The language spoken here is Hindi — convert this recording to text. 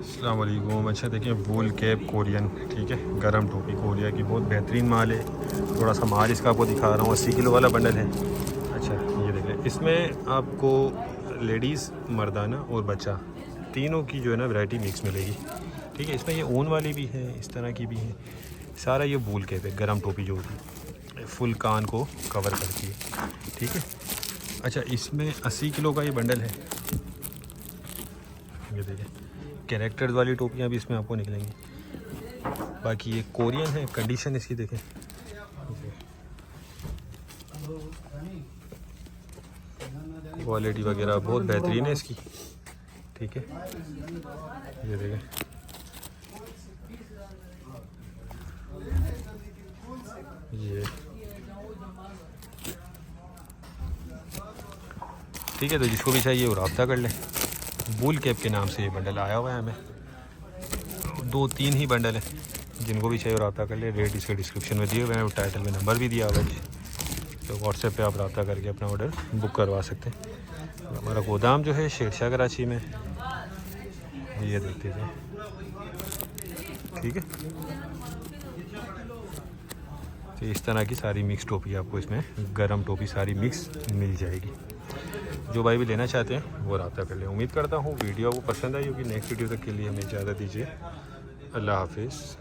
अस्सलाम वालेकुम। अच्छा देखिए, वूल कैप कोरियन, ठीक है, गरम टोपी कोरिया की, बहुत बेहतरीन माल है। थोड़ा सा माल इसका आपको दिखा रहा हूँ, 80 किलो वाला बंडल है। अच्छा ये देखें, इसमें आपको लेडीज़, मर्दाना और बच्चा तीनों की जो है ना वैरायटी मिक्स मिलेगी। ठीक है, इसमें ये ऊन वाली भी है, इस तरह की भी है। सारा ये वूल कैप है, गरम टोपी जो होती है, फुल कान को कवर करती है। ठीक है। अच्छा, इसमें 80 किलो का ये बंडल है। ये देखें, कैरेक्टर्स वाली टोपियाँ भी इसमें आपको निकलेंगी। बाकी ये कोरियन है, कंडीशन इसकी देखें। क्वालिटी वगैरह बहुत बेहतरीन है इसकी। ठीक है, ये देखें। ये ठीक है, तो जिसको भी चाहिए वो रब्ता कर लें। वूल कैप के नाम से ये बंडल आया हुआ है हमें। 2-3 ही बंडल हैं, जिनको भी चाहिए रब्ता कर ले। रेट इसके डिस्क्रिप्शन में दिए हुए हैं, टाइटल में नंबर भी दिया हुआ है, तो व्हाट्सएप पे आप रब्ता करके अपना ऑर्डर बुक करवा सकते हैं। हमारा गोदाम जो है शेरशाह कराची में, ये देखते थे। ठीक है, तो इस तरह की सारी मिक्स टोपी आपको इसमें, गरम टोपी सारी मिक्स मिल जाएगी। जो भाई भी लेना चाहते हैं वो रब्ता कर लें। उम्मीद करता हूँ वीडियो आपको पसंद आई होगी। नेक्स्ट वीडियो तक के लिए हमें इजाज़त दीजिए। अल्लाह हाफिज़।